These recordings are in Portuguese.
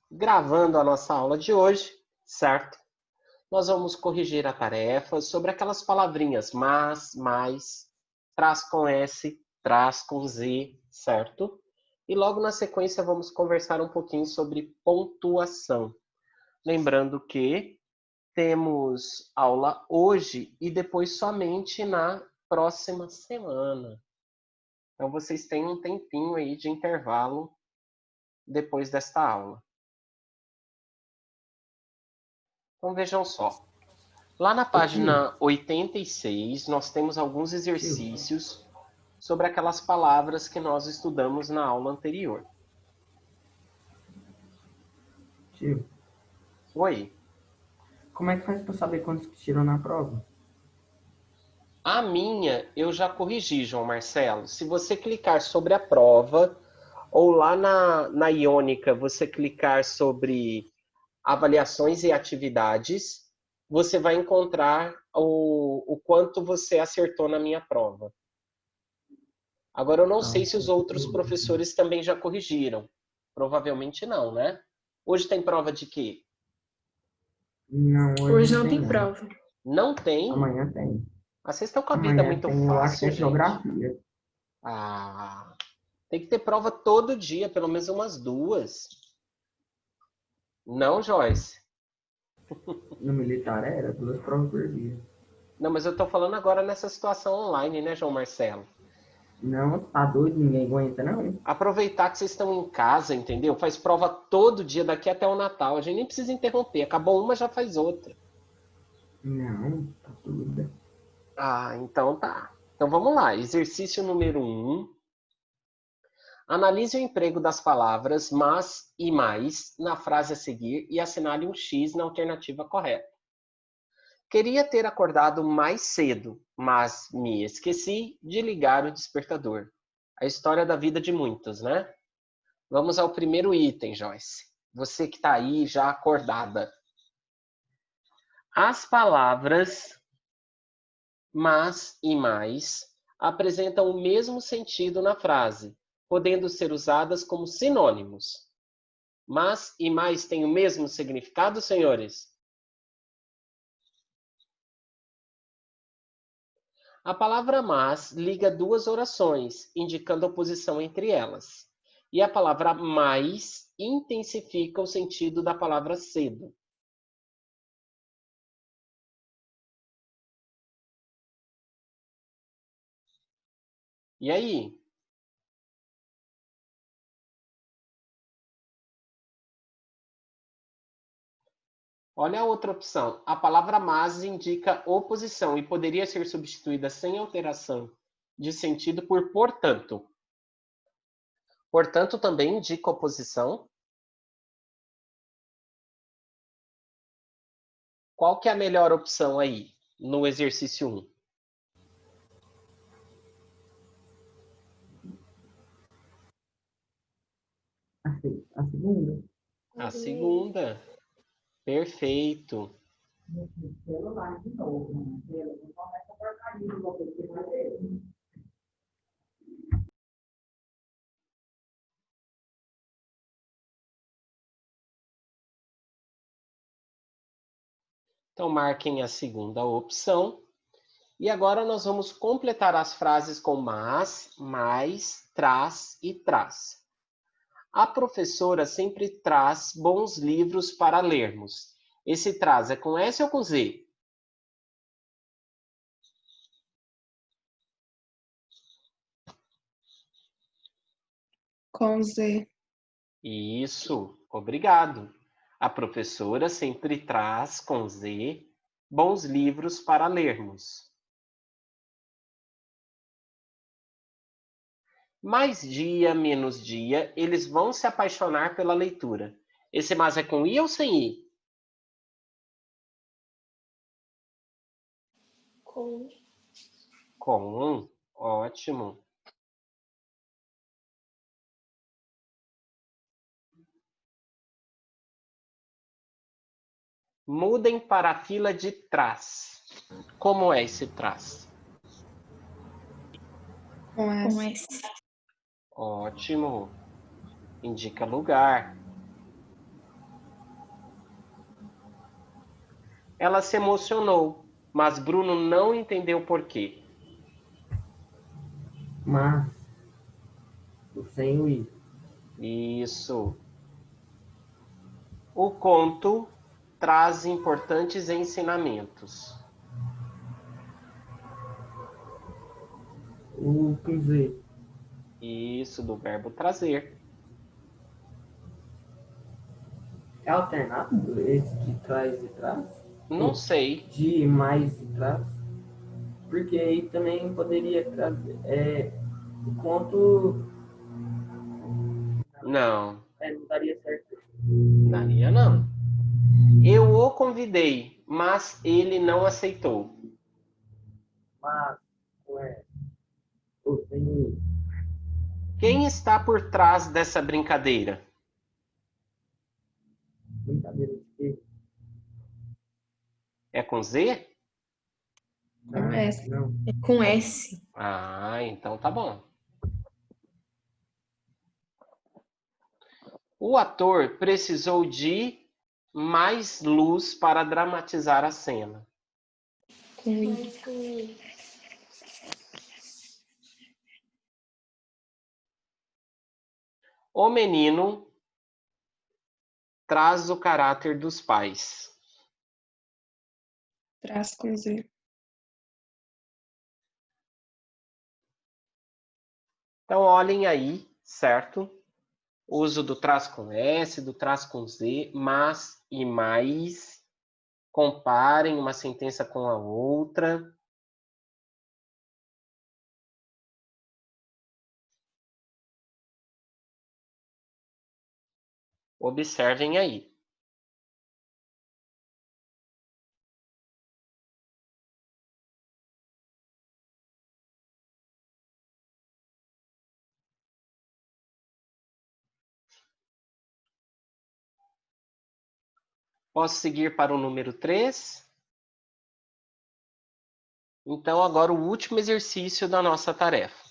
gravando a nossa aula de hoje, certo? Nós vamos corrigir a tarefa sobre aquelas palavrinhas mas, mais, traz com S, traz com Z, certo? E logo na sequência vamos conversar um pouquinho sobre pontuação. Lembrando que temos aula hoje e depois somente na próxima semana. Então vocês têm um tempinho aí de intervalo depois desta aula. Então vejam só. Lá na página 86, nós temos alguns exercícios sobre aquelas palavras que nós estudamos na aula anterior. Tio, Oi. como é que faz para saber quantos que tiram na prova? A minha eu já corrigi, João Marcelo. Se você clicar sobre a prova, ou lá na Iônica você clicar sobre avaliações e atividades, você vai encontrar o quanto você acertou na minha prova. Agora, eu não sei se os outros professores também já corrigiram. Provavelmente não, né? Hoje tem prova de quê? Não, Hoje não não tem não. prova. Não tem? Amanhã tem. Ah, vocês estão com a vida Amanhã muito tem, eu acho que fácil, é gente. geografia. Ah, tem que ter prova todo dia, pelo menos umas duas. Não, Joyce? No militar era 2 provas por dia. Não, mas eu tô falando agora nessa situação online, né, João Marcelo? Não, tá doido, ninguém aguenta, não. Aproveitar que vocês estão em casa, entendeu? Faz prova todo dia daqui até o Natal. A gente nem precisa interromper. Acabou uma, já faz outra. Não, tá tudo. Ah, então tá. Então vamos lá. Exercício número 1. Analise o emprego das palavras mas e mais na frase a seguir e assinale um X na alternativa correta. Queria ter acordado mais cedo, mas me esqueci de ligar o despertador. A história da vida de muitos, né? Vamos ao primeiro item, Joyce. Você que está aí já acordada. As palavras mas e mais apresentam o mesmo sentido na frase, podendo ser usadas como sinônimos. Mas e mais têm o mesmo significado, senhores? A palavra mas liga duas orações, indicando oposição entre elas. E a palavra mais intensifica o sentido da palavra cedo. E aí? Olha a outra opção. A palavra mas indica oposição e poderia ser substituída sem alteração de sentido por portanto. Portanto, também indica oposição. Qual que é a melhor opção aí no exercício 1? A segunda? A segunda. Perfeito. Celular de novo, né? Não começa a porcaria de você que vai ver. Então, marquem a segunda opção. E agora nós vamos completar as frases com mas, mais, traz e traz. A professora sempre traz bons livros para lermos. Esse traz é com S ou com Z? Com Z. Isso, obrigado. A professora sempre traz com Z bons livros para lermos. Mais dia, menos dia, eles vão se apaixonar pela leitura. Esse mas é com I ou sem I? Com. Com, ótimo. Mudem para a fila de trás. Como é esse trás? Com S. Ótimo. Indica lugar. Ela se emocionou, mas Bruno não entendeu por quê. Mas, sem o i. Isso. O conto traz importantes ensinamentos. O com z. Isso, do verbo trazer. É alternado esse de trás e trás? Não sei. De mais e trás? Porque aí também poderia trazer. O conto Não, não daria certo. daria não. Eu o convidei, mas ele não aceitou. Mas, ué, o sem o i. Quem está por trás dessa brincadeira? Brincadeira de quê? É com Z? Com S. Não. É com S. Ah, então tá bom. O ator precisou de mais luz para dramatizar a cena. Com I. O menino traz o caráter dos pais. Traz com Z. Então olhem aí, certo? Uso do traz com S, do traz com Z, mas e mais. Comparem uma sentença com a outra. Observem aí. Posso seguir para o número 3? Então, agora o último exercício da nossa tarefa.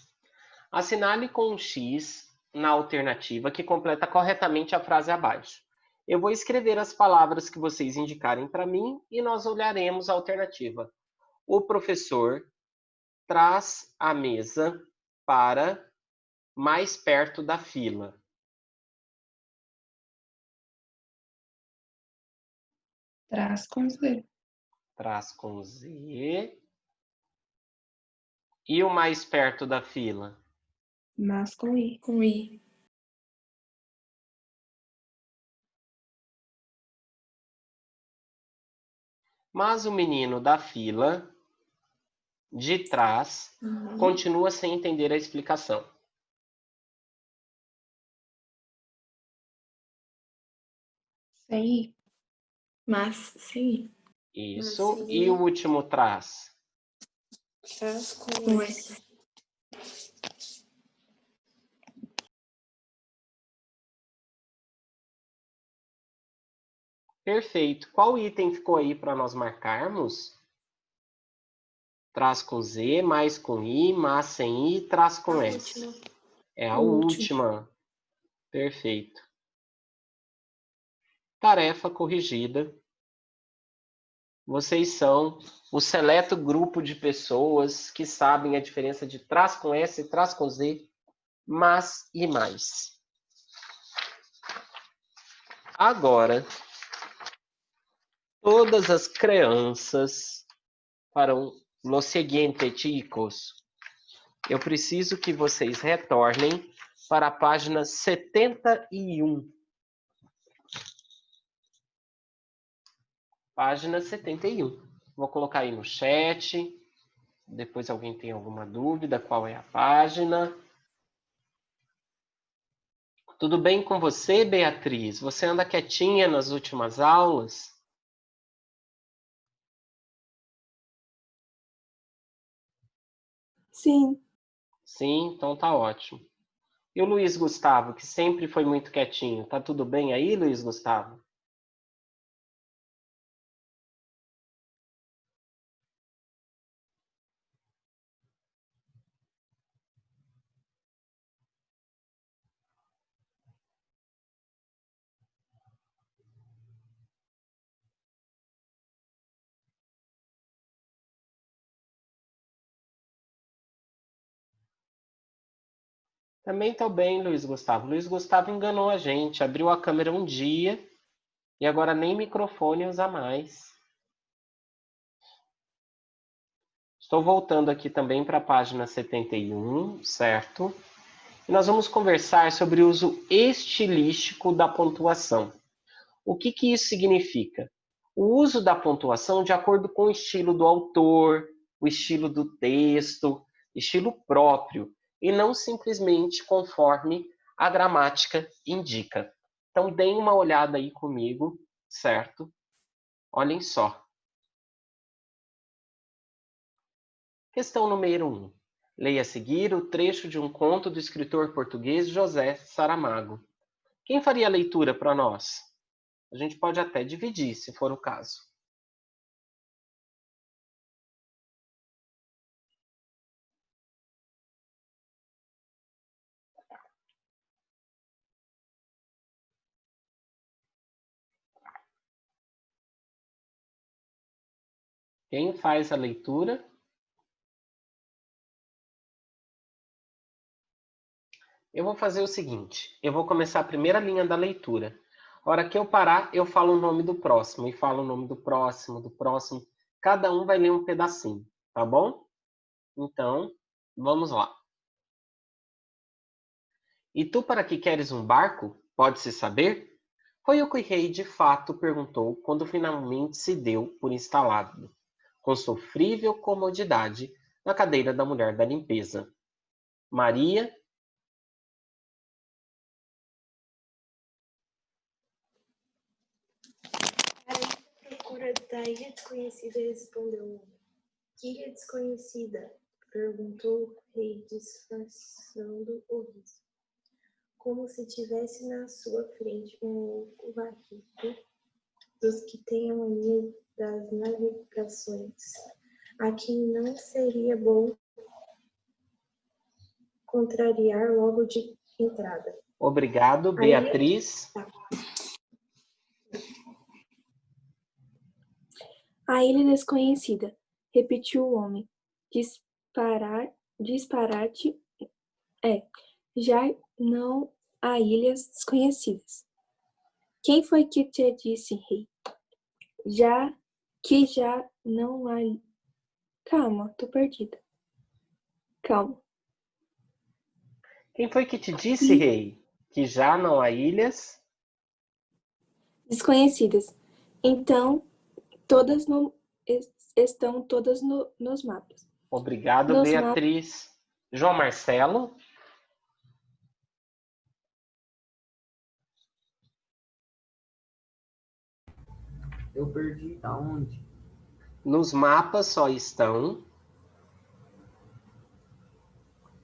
Assinale com um X na alternativa que completa corretamente a frase abaixo. Eu vou escrever as palavras que vocês indicarem para mim e nós olharemos a alternativa. O professor traz a mesa para mais perto da fila. Traz com Z. Traz com Z. E o mais perto da fila? Mas com I. Com I. Mas o menino da fila de trás continua sem entender a explicação. Sem I. Mas sem I. Isso. E o último traz? Traz com S. Perfeito. Qual item ficou aí para nós marcarmos? Traz com Z, mais com I, mas sem I, traz com S. É a última. Perfeito. Tarefa corrigida. Vocês são o seleto grupo de pessoas que sabem a diferença de traz com S, traz com Z, mas e mais. Agora, todas as crianças farão lo seguinte, chicos. Eu preciso que vocês retornem para a página 71. Página 71. Vou colocar aí no chat. Depois alguém tem alguma dúvida, qual é a página? Tudo bem com você, Beatriz? Você anda quietinha nas últimas aulas? Sim. Sim, então tá ótimo. E o Luiz Gustavo, que sempre foi muito quietinho, tá tudo bem aí, Luiz Gustavo? Também estou bem, Luiz Gustavo. Luiz Gustavo enganou a gente, abriu a câmera um dia e agora nem microfone usa mais. Estou voltando aqui também para a página 71, certo? E nós vamos conversar sobre o uso estilístico da pontuação. O que isso significa? O uso da pontuação de acordo com o estilo do autor, o estilo do texto, estilo próprio, e não simplesmente conforme a gramática indica. Então, deem uma olhada aí comigo, certo? Olhem só. Questão número 1. Leia a seguir o trecho de um conto do escritor português José Saramago. Quem faria a leitura para nós? A gente pode até dividir, se for o caso. Quem faz a leitura? Eu vou fazer o seguinte, eu vou começar a primeira linha da leitura. A hora que eu parar, eu falo o nome do próximo, e falo o nome do próximo, Cada um vai ler um pedacinho, tá bom? Então, vamos lá. E tu para que queres um barco? Pode-se saber? Foi o que o rei de fato perguntou quando finalmente se deu por instalado, com sofrível comodidade, na cadeira da mulher da limpeza. Maria... Procura da ilha desconhecida, respondeu o homem. Que ilha desconhecida? Perguntou o rei, disfarçando o riso. Como se tivesse na sua frente um louco barrido dos que têm a mania das navegações, a quem não seria bom contrariar logo de entrada. Obrigado, Beatriz. A ilha desconhecida, repetiu o homem. Disparate já não há ilhas desconhecidas. Quem foi que te disse, rei? Já não há... Calma, tô perdida. Calma. Quem foi que te disse, rei, que já não há ilhas desconhecidas? Então, estão todas nos mapas. Obrigado, Beatriz. João Marcelo. Eu perdi aonde? Nos mapas só estão.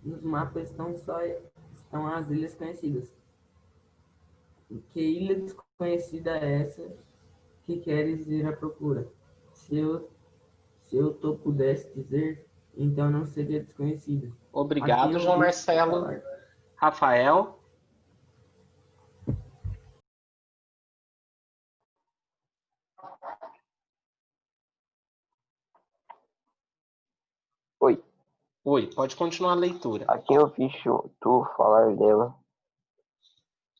Nos mapas estão as ilhas conhecidas. Que ilha desconhecida é essa que queres ir à procura? Se eu pudesse dizer, então não seria desconhecida. Obrigado, João Marcelo. Rafael. Oi. Oi, pode continuar a leitura. A quem eu fiz tu falar dela?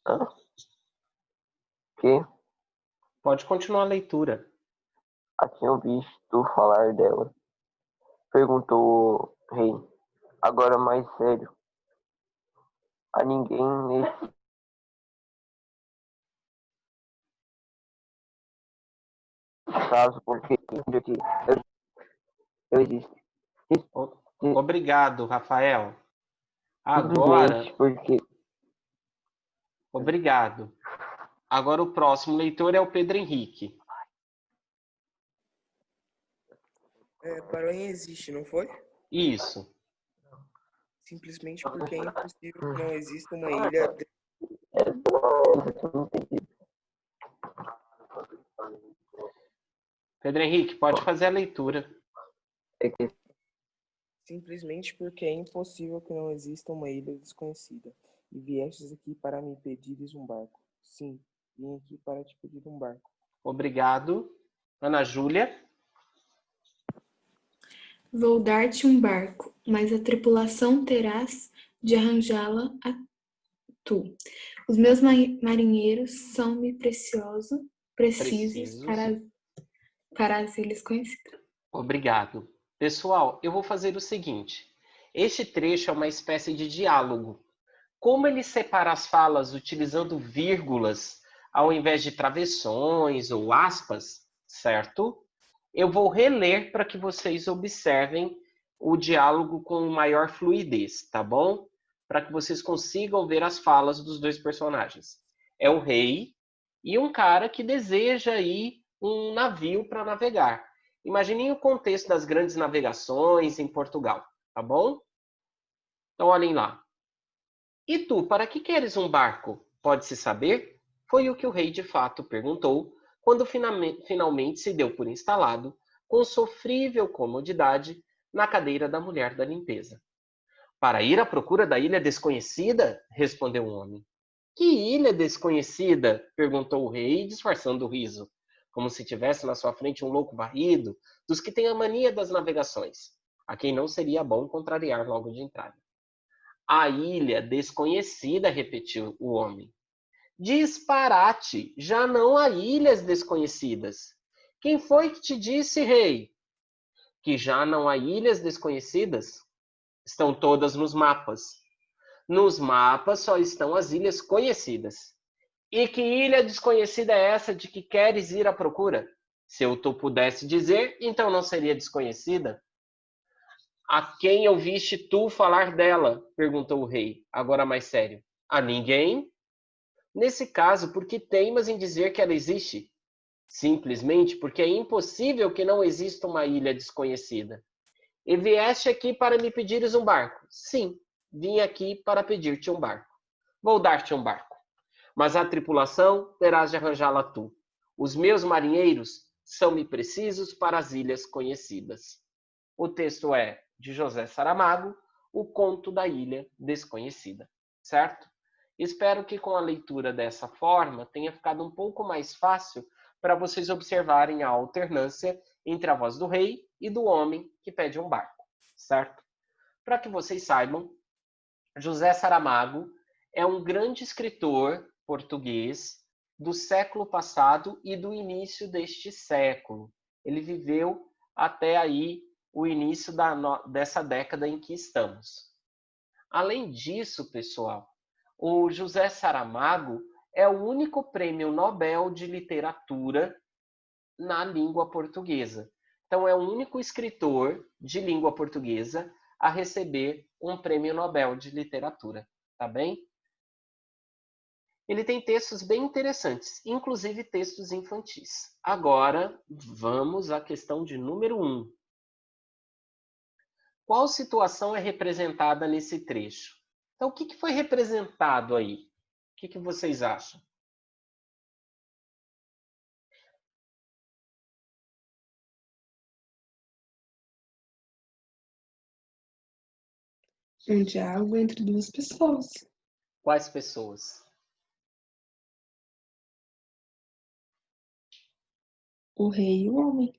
Hã? Que? Pode continuar a leitura. A quem eu vi tu falar dela? Perguntou o rei. Agora mais sério. A ninguém nesse caso, porque eu existo. Obrigado, Rafael. Agora... Porque... Obrigado. Agora o próximo leitor é o Pedro Henrique. Paranha existe, não foi? Isso. Simplesmente porque é impossível que não exista uma ilha... Pedro Henrique, pode fazer a leitura. Simplesmente porque é impossível que não exista uma ilha desconhecida. E viestes aqui para me pedires um barco. Sim, vim aqui para te pedir um barco. Obrigado. Ana Júlia. Vou dar-te um barco, mas a tripulação terás de arranjá-la a tu. Os meus marinheiros são-me precisos Precisos. para as ilhas conhecidas. Obrigado. Pessoal, eu vou fazer o seguinte. Este trecho é uma espécie de diálogo. Como ele separa as falas utilizando vírgulas ao invés de travessões ou aspas, certo? Eu vou reler para que vocês observem o diálogo com maior fluidez, tá bom? Para que vocês consigam ver as falas dos dois personagens. É o rei e um cara que deseja aí um navio para navegar. Imaginem o contexto das grandes navegações em Portugal, tá bom? Então, olhem lá. E tu, para que queres um barco? Pode-se saber? Foi o que o rei de fato perguntou, quando finalmente se deu por instalado, com sofrível comodidade, na cadeira da mulher da limpeza. Para ir à procura da ilha desconhecida? Respondeu o homem. Que ilha desconhecida? Perguntou o rei, disfarçando o riso, como se tivesse na sua frente um louco varrido, dos que têm a mania das navegações, a quem não seria bom contrariar logo de entrada. A ilha desconhecida, repetiu o homem. Disparate, já não há ilhas desconhecidas. Quem foi que te disse, rei? Que já não há ilhas desconhecidas? Estão todas nos mapas. Nos mapas só estão as ilhas conhecidas. E que ilha desconhecida é essa de que queres ir à procura? Se eu tu pudesse dizer, então não seria desconhecida? A quem ouviste tu falar dela? Perguntou o rei, agora mais sério. A ninguém? Nesse caso, por que teimas em dizer que ela existe? Simplesmente porque é impossível que não exista uma ilha desconhecida. E vieste aqui para me pedires um barco? Sim, vim aqui para pedir-te um barco. Vou dar-te um barco. Mas a tripulação terás de arranjá-la tu. Os meus marinheiros são-me precisos para as ilhas conhecidas. O texto é de José Saramago, O Conto da Ilha Desconhecida, certo? Espero que com a leitura dessa forma tenha ficado um pouco mais fácil para vocês observarem a alternância entre a voz do rei e do homem que pede um barco, certo? Para que vocês saibam, José Saramago é um grande escritor português do século passado e do início deste século. Ele viveu até aí o início dessa década em que estamos. Além disso, pessoal, o José Saramago é o único prêmio Nobel de literatura na língua portuguesa. Então, é o único escritor de língua portuguesa a receber um prêmio Nobel de literatura, tá bem? Ele tem textos bem interessantes, inclusive textos infantis. Agora, vamos à questão de número 1. Qual situação é representada nesse trecho? Então, o que foi representado aí? O que vocês acham? Um diálogo entre duas pessoas, Quais pessoas? o rei e o homem.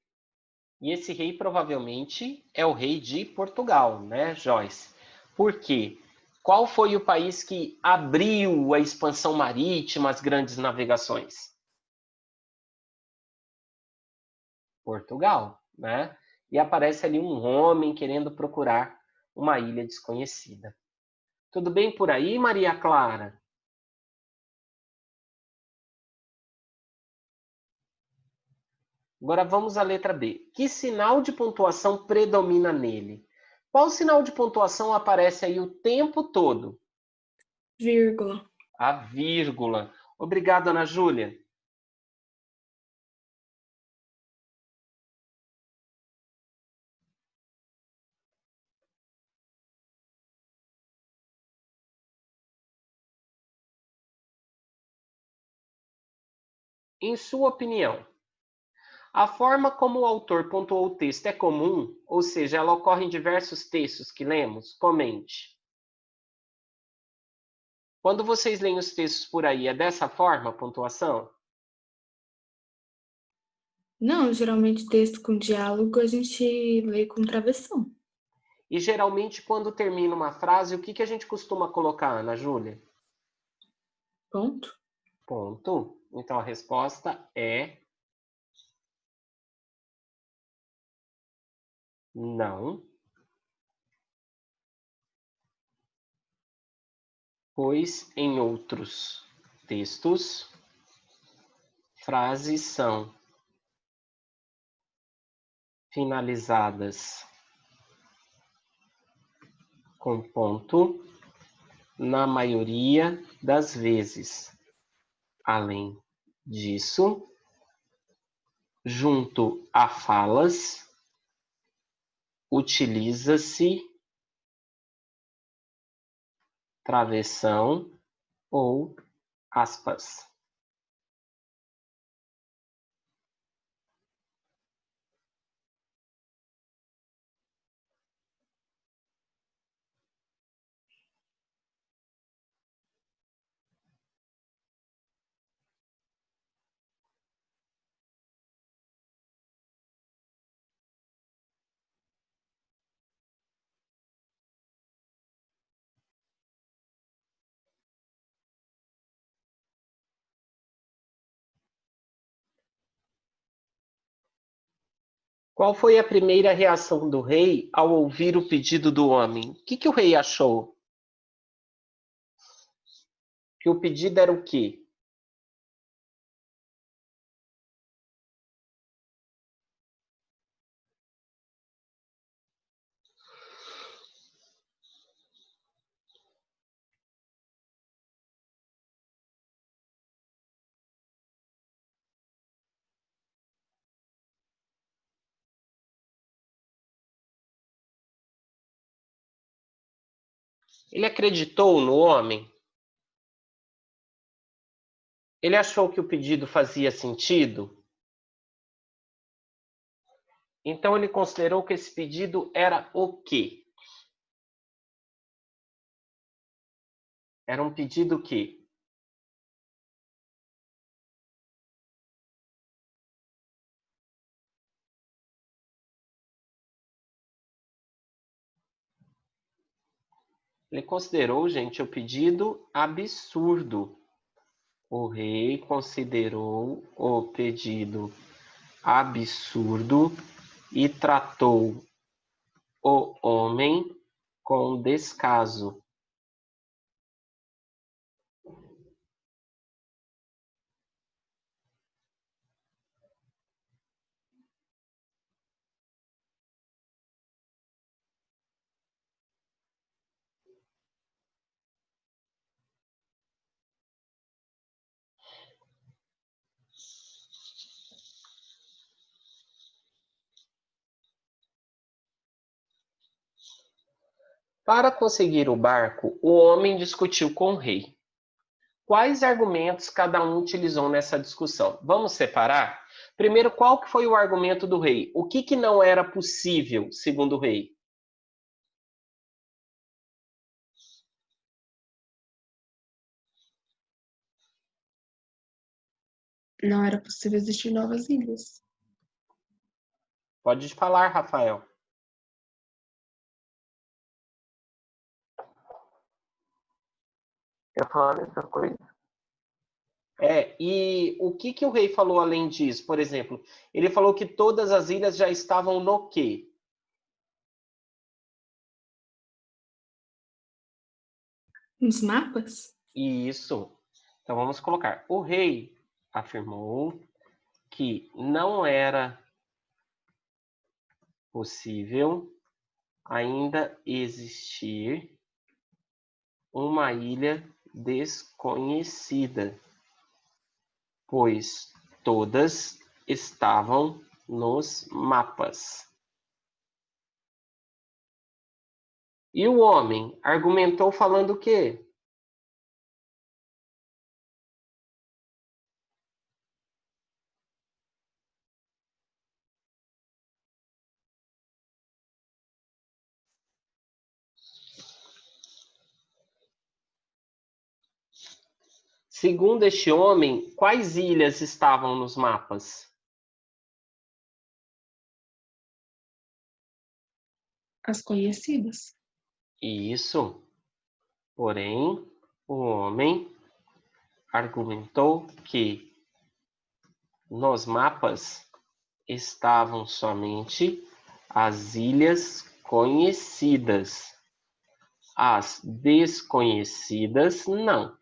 E esse rei provavelmente é o rei de Portugal, né, Joyce? Por quê? Qual foi o país que abriu a expansão marítima, as grandes navegações? Portugal, né? E aparece ali um homem querendo procurar uma ilha desconhecida. Tudo bem por aí, Maria Clara? Agora vamos à letra B. Que sinal de pontuação predomina nele? Qual sinal de pontuação aparece aí o tempo todo? Vírgula. A vírgula. Obrigado, Ana Júlia. Em sua opinião, a forma como o autor pontuou o texto é comum, ou seja, ela ocorre em diversos textos que lemos? Comente. Quando vocês leem os textos por aí, é dessa forma a pontuação? Não, geralmente texto com diálogo a gente lê com travessão. E geralmente, quando termina uma frase, o que a gente costuma colocar, Ana Júlia? Ponto. Ponto. Então, a resposta é não. Pois em outros textos, frases são finalizadas com ponto na maioria das vezes. Além disso, junto a falas, utiliza-se travessão ou aspas. Qual foi a primeira reação do rei ao ouvir o pedido do homem? O que o rei achou? Que o pedido era o quê? Ele acreditou no homem? Ele achou que o pedido fazia sentido? Então ele considerou que esse pedido era o quê? Era um pedido que ele considerou, gente, o pedido absurdo. O rei considerou o pedido absurdo e tratou o homem com descaso. Para conseguir o barco, o homem discutiu com o rei. Quais argumentos cada um utilizou nessa discussão? Vamos separar? Primeiro, qual que foi o argumento do rei? O que não era possível, segundo o rei? Não era possível existir novas ilhas. Pode falar, Rafael. Eu falo a mesma coisa. E o que o rei falou além disso? Por exemplo, ele falou que todas as ilhas já estavam no quê? Nos mapas? Isso. Então vamos colocar. O rei afirmou que não era possível ainda existir uma ilha desconhecida, pois todas estavam nos mapas. E o homem argumentou falando o quê? Segundo este homem, quais ilhas estavam nos mapas? as conhecidas. Isso. Porém, o homem argumentou que nos mapas estavam somente as ilhas conhecidas. As desconhecidas, não.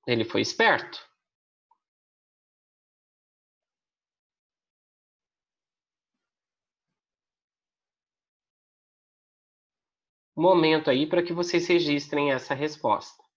Ele foi esperto. Momento aí para que vocês registrem essa resposta.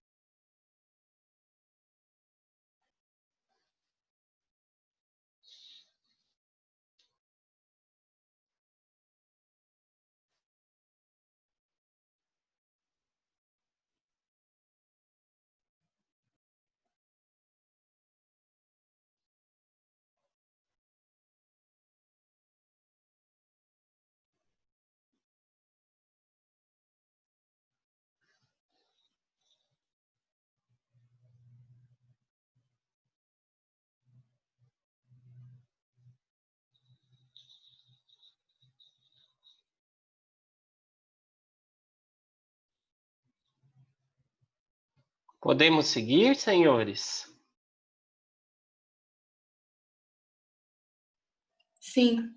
Podemos seguir, senhores? Sim.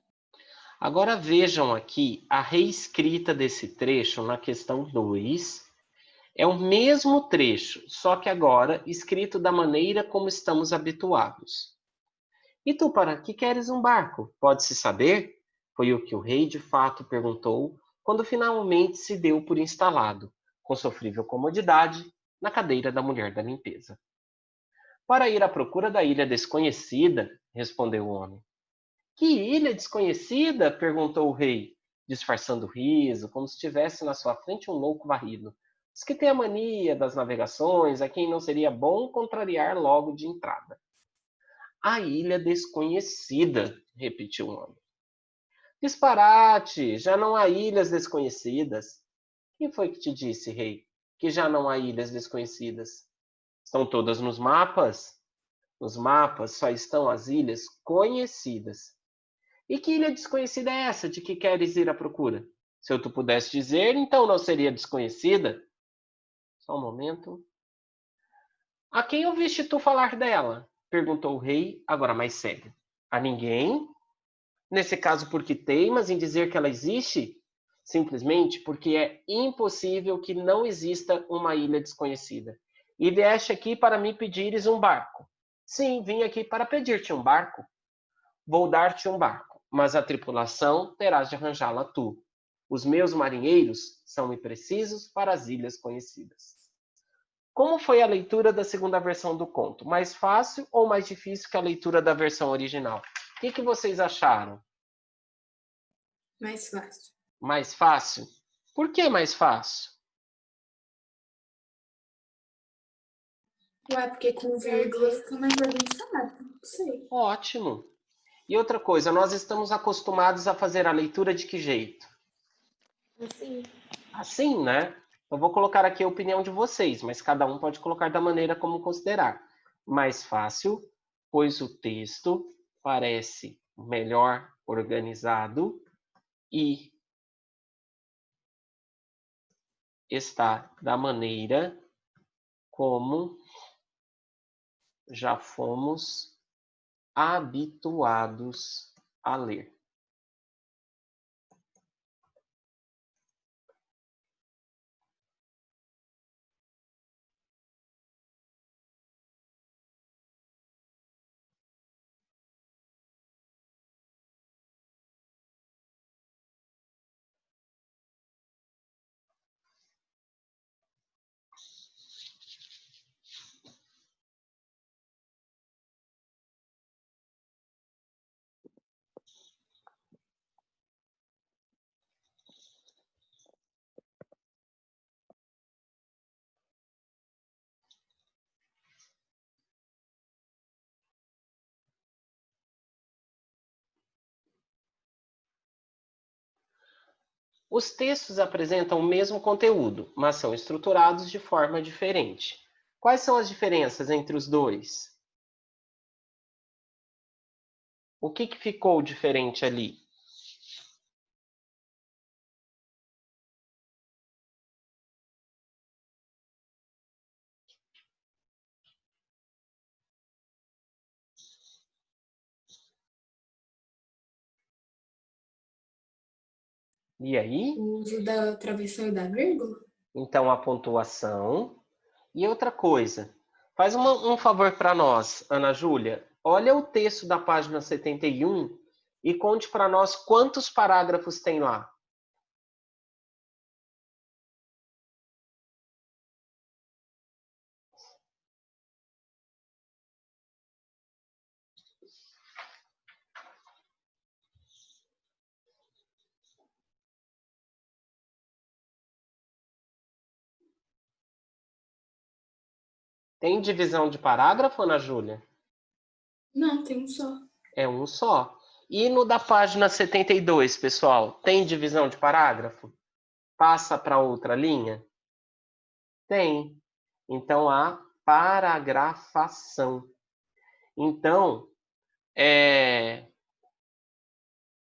Agora vejam aqui a reescrita desse trecho na questão 2. É o mesmo trecho, só que agora escrito da maneira como estamos habituados. E tu, para que queres um barco? Pode-se saber? Foi o que o rei de fato perguntou quando finalmente se deu por instalado, com sofrível comodidade, na cadeira da mulher da limpeza. Para ir à procura da ilha desconhecida, respondeu o homem. Que ilha desconhecida? Perguntou o rei, disfarçando o riso, como se tivesse na sua frente um louco varrido. Os que têm a mania das navegações, a quem não seria bom contrariar logo de entrada. A ilha desconhecida, repetiu o homem. Disparate, já não há ilhas desconhecidas. Quem foi que te disse, rei, que já não há ilhas desconhecidas? Estão todas nos mapas? Nos mapas só estão as ilhas conhecidas. E que ilha desconhecida é essa de que queres ir à procura? Se eu tu pudesse dizer, então não seria desconhecida? Só um momento. A quem ouviste tu falar dela? Perguntou o rei, agora mais sério. A ninguém? Nesse caso, porque teimas em dizer que ela existe? Simplesmente porque é impossível que não exista uma ilha desconhecida. E vieste aqui para me pedires um barco. Sim, vim aqui para pedir-te um barco. Vou dar-te um barco, mas a tripulação terás de arranjá-la tu. Os meus marinheiros são imprecisos para as ilhas conhecidas. Como foi a leitura da segunda versão do conto? Mais fácil ou mais difícil que a leitura da versão original? O que vocês acharam? Mais fácil. Mais fácil? Por que mais fácil? Ué, porque com vírgula fica mais organizado. Não sei. Ótimo. E outra coisa, nós estamos acostumados a fazer a leitura de que jeito? Assim. Assim, né? Eu vou colocar aqui a opinião de vocês, mas cada um pode colocar da maneira como considerar. Mais fácil, pois o texto parece melhor organizado e está da maneira como já fomos habituados a ler. Os textos apresentam o mesmo conteúdo, mas são estruturados de forma diferente. Quais são as diferenças entre os dois? O que ficou diferente ali? E aí? O uso da travessão e da vírgula? Então, a pontuação. E outra coisa, faz um favor para nós, Ana Júlia. Olha o texto da página 71 e conte para nós quantos parágrafos tem lá. Tem divisão de parágrafo, Ana Júlia? Não, tem um só. É um só. E no da página 72, pessoal, tem divisão de parágrafo? Passa para outra linha? Tem. Então, há paragrafação. Então,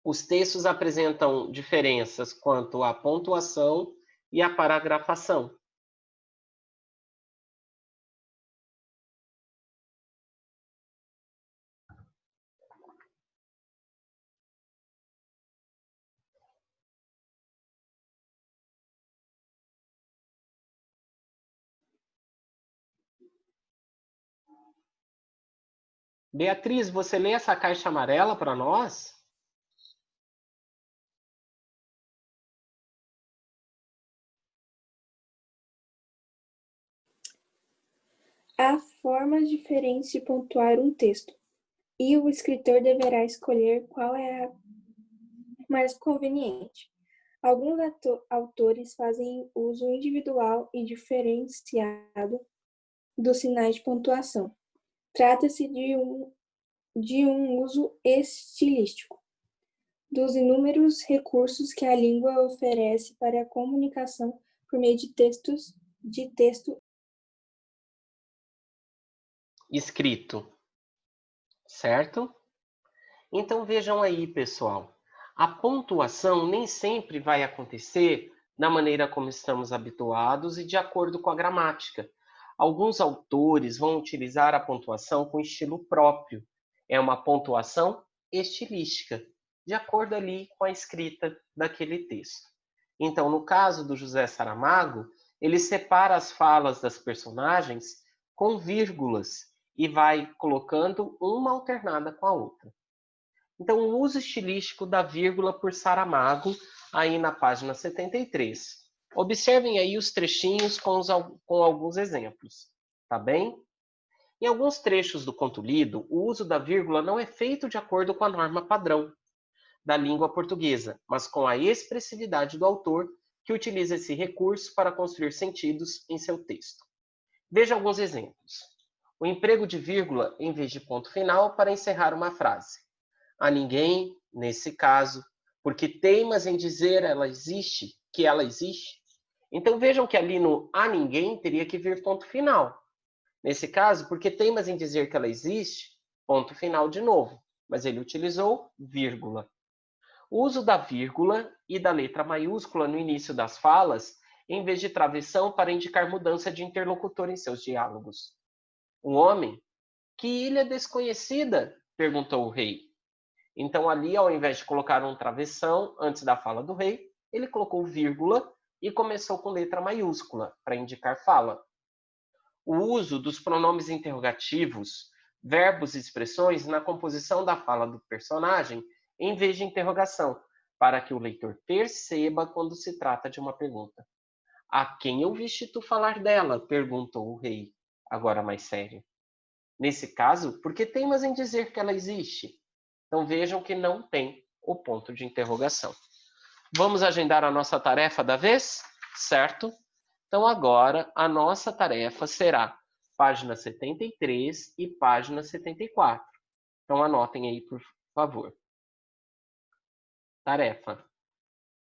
os textos apresentam diferenças quanto à pontuação e à paragrafação. Beatriz, você lê essa caixa amarela para nós? Há formas diferentes de pontuar um texto, e o escritor deverá escolher qual é a mais conveniente. Alguns autores fazem uso individual e diferenciado dos sinais de pontuação. Trata-se de um uso estilístico dos inúmeros recursos que a língua oferece para a comunicação por meio de texto Escrito, certo? Então vejam aí, pessoal. A pontuação nem sempre vai acontecer da maneira como estamos habituados e de acordo com a gramática. Alguns autores vão utilizar a pontuação com estilo próprio. É uma pontuação estilística, de acordo ali com a escrita daquele texto. Então, no caso do José Saramago, ele separa as falas das personagens com vírgulas e vai colocando uma alternada com a outra. Então, o uso estilístico da vírgula por Saramago, aí na página 73. Observem aí os trechinhos com alguns exemplos, tá bem? Em alguns trechos do conto lido, o uso da vírgula não é feito de acordo com a norma padrão da língua portuguesa, mas com a expressividade do autor, que utiliza esse recurso para construir sentidos em seu texto. Veja alguns exemplos. O emprego de vírgula em vez de ponto final para encerrar uma frase. A ninguém, nesse caso, porque teimas em dizer que ela existe. Então vejam que ali no a ninguém teria que vir ponto final. Nesse caso, porque teimas em dizer que ela existe, ponto final de novo. Mas ele utilizou vírgula. O uso da vírgula e da letra maiúscula no início das falas, em vez de travessão para indicar mudança de interlocutor em seus diálogos. O homem, que ilha desconhecida? Perguntou o rei. Então, ali, ao invés de colocar um travessão antes da fala do rei, ele colocou vírgula e começou com letra maiúscula, para indicar fala. O uso dos pronomes interrogativos, verbos e expressões na composição da fala do personagem, em vez de interrogação, para que o leitor perceba quando se trata de uma pergunta. A quem ouviste tu falar dela? Perguntou o rei, agora mais sério. Nesse caso, por que teimas em dizer que ela existe? Então vejam que não tem o ponto de interrogação. Vamos agendar a nossa tarefa da vez? Certo? Então agora a nossa tarefa será página 73 e página 74. Então anotem aí, por favor. Tarefa: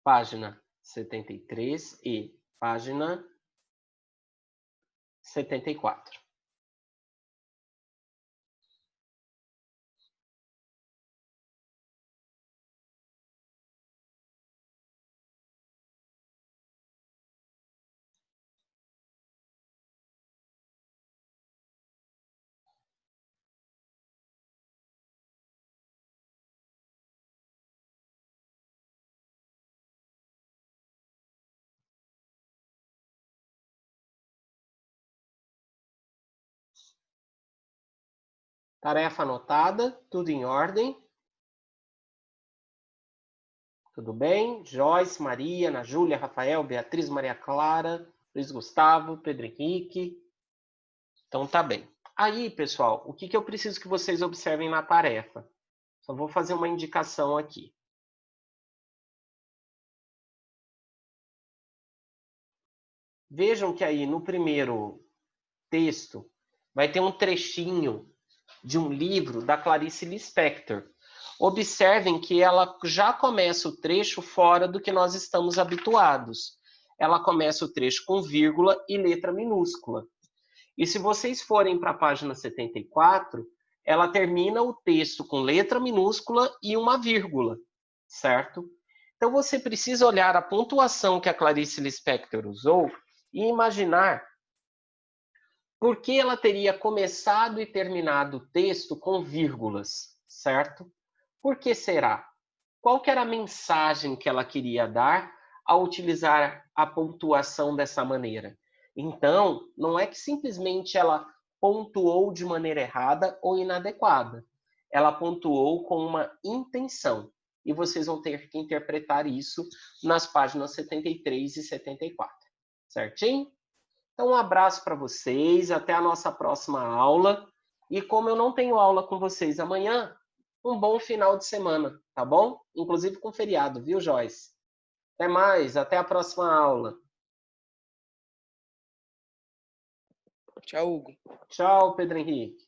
página 73 e página 74. Tarefa anotada, tudo em ordem. Tudo bem? Joyce, Maria, Ana Júlia, Rafael, Beatriz, Maria Clara, Luiz Gustavo, Pedro Henrique. Então tá bem. Aí, pessoal, o que eu preciso que vocês observem na tarefa? Só vou fazer uma indicação aqui. Vejam que aí no primeiro texto vai ter um trechinho de um livro da Clarice Lispector. Observem que ela já começa o trecho fora do que nós estamos habituados. Ela começa o trecho com vírgula e letra minúscula. E se vocês forem para a página 74, ela termina o texto com letra minúscula e uma vírgula, certo? Então você precisa olhar a pontuação que a Clarice Lispector usou e imaginar por que ela teria começado e terminado o texto com vírgulas, certo? Por que será? Qual que era a mensagem que ela queria dar ao utilizar a pontuação dessa maneira? Então, não é que simplesmente ela pontuou de maneira errada ou inadequada. Ela pontuou com uma intenção. E vocês vão ter que interpretar isso nas páginas 73 e 74. Certinho? Então, um abraço para vocês, até a nossa próxima aula. E como eu não tenho aula com vocês amanhã, um bom final de semana, tá bom? Inclusive com feriado, viu, Joyce? Até mais, até a próxima aula. Tchau, Hugo. Tchau, Pedro Henrique.